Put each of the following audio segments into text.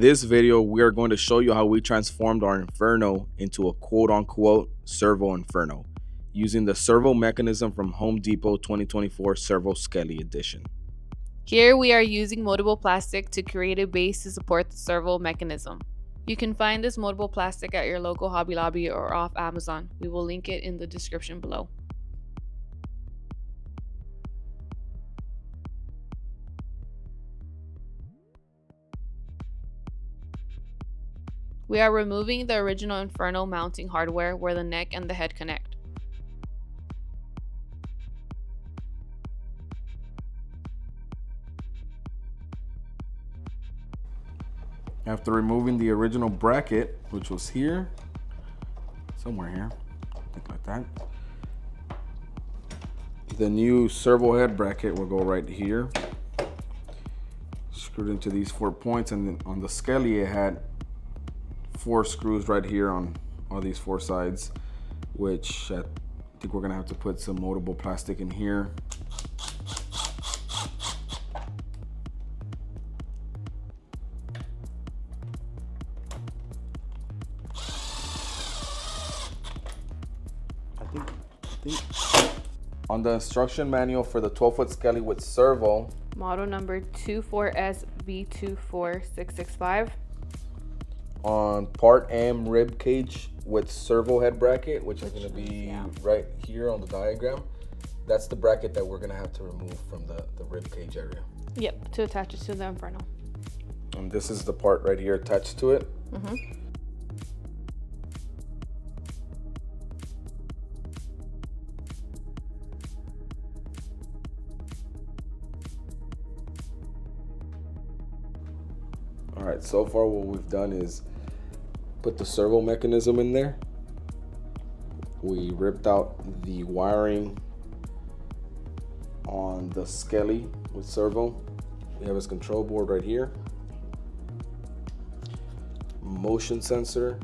this video, we are going to show you how we transformed our Inferno into a quote-unquote Servo Inferno using the servo mechanism from Home Depot 2024 Servo Skelly edition. Here we are using moldable plastic to create a base to support the servo mechanism. You can find this moldable plastic at your local Hobby Lobby or off Amazon. We will link it in the description below. We are removing the original Inferno mounting hardware where the neck and the head connect. After removing the original bracket, which was here, somewhere here, I think like that, the new servo head bracket will go right here, screwed into these 4 points, and then on the Skelly it had 4 screws right here on all these 4 sides, which I think we're gonna have to put some moldable plastic in here. I think on the instruction manual for the 12-foot Skelly with servo, Model number 24SV24665. on part M rib cage with servo head bracket, which is going to be right here on the diagram, that's the bracket that we're going to have to remove from the rib cage area. Yep, to attach it to the Inferno. And this is the part right here attached to it. All right, so far what we've done is put the servo mechanism in there. We ripped out the wiring on the Skelly with servo. We have his control board right here. Motion sensor.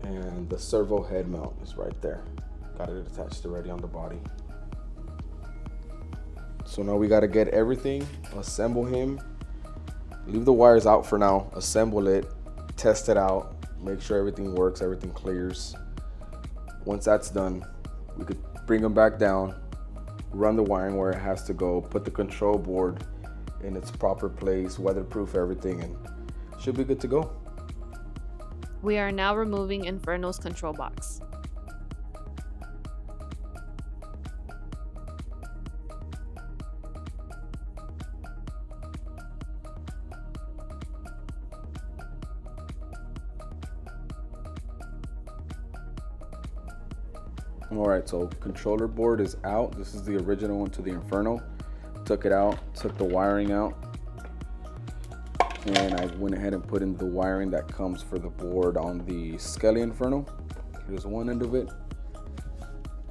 And the servo head mount is right there. Got it attached already on the body. So now we got to get everything, assemble him, leave the wires out for now, assemble it, test it out, make sure everything works, everything clears. Once that's done, we could bring him back down, run the wiring where it has to go, put the control board in its proper place, weatherproof everything, and should be good to go. We are now removing Inferno's control box. All right, so controller board is out. This is the original one to the Inferno. Took it out, took the wiring out, and I went ahead and put in the wiring that comes for the board on the Skelly Inferno. Here's one end of it.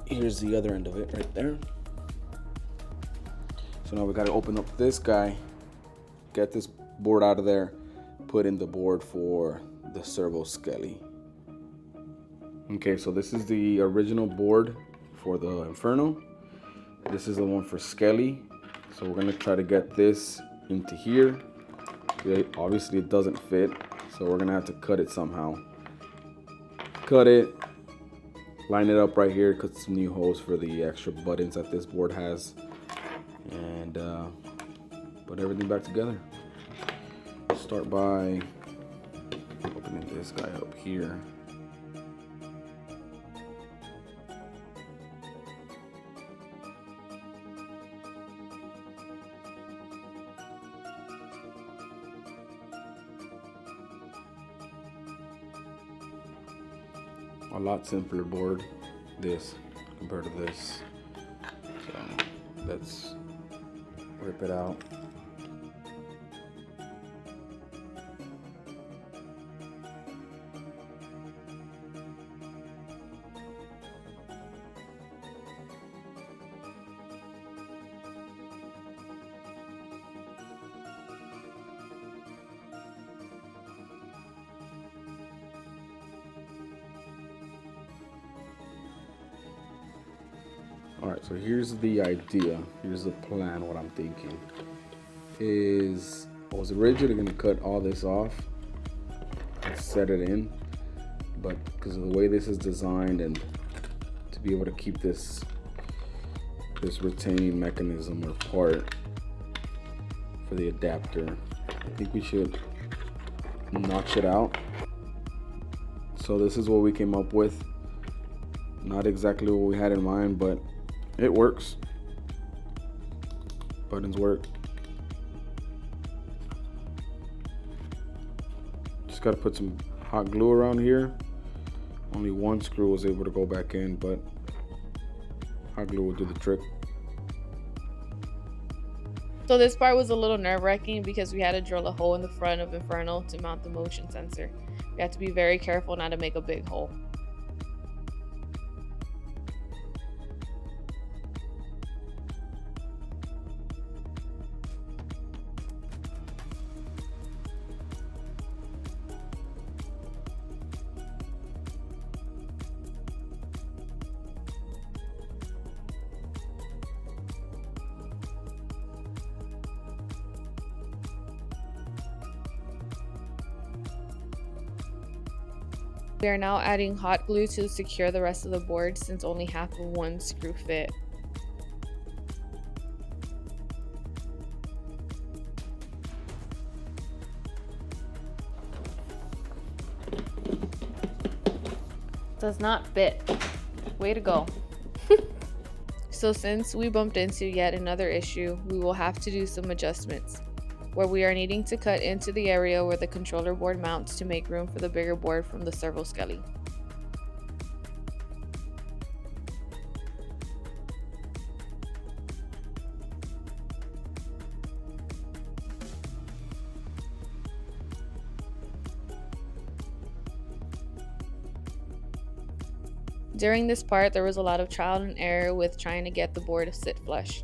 Here's the other end of it right there. So now we got to open up this guy, get this board out of there, put in the board for the Servo Skelly. Okay, so this is the original board for the Inferno. This is the one for Skelly. So we're gonna try to get this into here. Obviously it doesn't fit, so we're gonna have to cut it somehow. Cut it, line it up right here, cut some new holes for the extra buttons that this board has, and put everything back together. Start by opening this guy up here. A lot simpler board, this compared to this. So let's rip it out. All right, so here's the idea. Here's the plan. What I'm thinking is I was originally going to cut all this off and set it in, but because of the way this is designed and to be able to keep this retaining mechanism or part for the adapter, I think we should notch it out. So this is what we came up with. Not exactly what we had in mind, but it works. Buttons work. Just got to put some hot glue around here. Only one screw was able to go back in, but hot glue will do the trick. So this part was a little nerve-wracking because we had to drill a hole in the front of Inferno to mount the motion sensor. We have to be very careful not to make a big hole. We are now adding hot glue to secure the rest of the board since only half of one screw fit. Does not fit. Way to go. So since we bumped into yet another issue, we will have to do some adjustments, where we are needing to cut into the area where the controller board mounts to make room for the bigger board from the Servo Skelly. During this part, there was a lot of trial and error with trying to get the board to sit flush.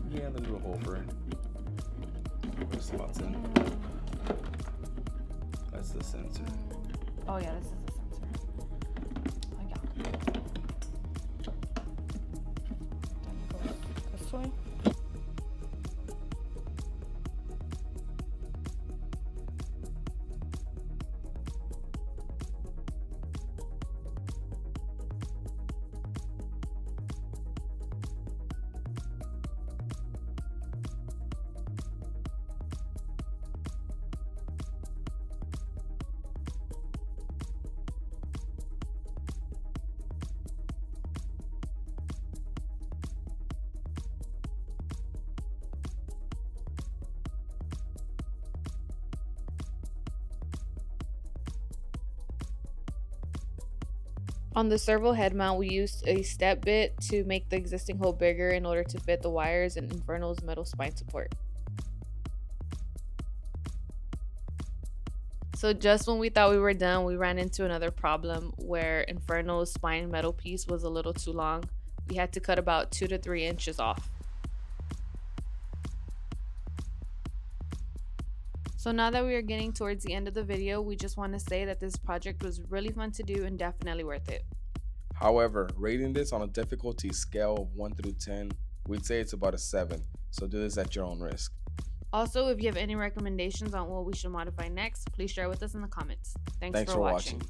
Yeah, the little hole for it. Put slots in. That's the sensor. Oh yeah, this is the sensor. Oh yeah. Then go this way. On the servo head mount, we used a step bit to make the existing hole bigger in order to fit the wires and Inferno's metal spine support. So just when we thought we were done, we ran into another problem where Inferno's spine metal piece was a little too long. We had to cut about 2 to 3 inches off. So now that we are getting towards the end of the video, we just want to say that this project was really fun to do and definitely worth it. However, rating this on a difficulty scale of 1 through 10, we'd say it's about a 7. So do this at your own risk. Also, if you have any recommendations on what we should modify next, please share with us in the comments. Thanks for watching.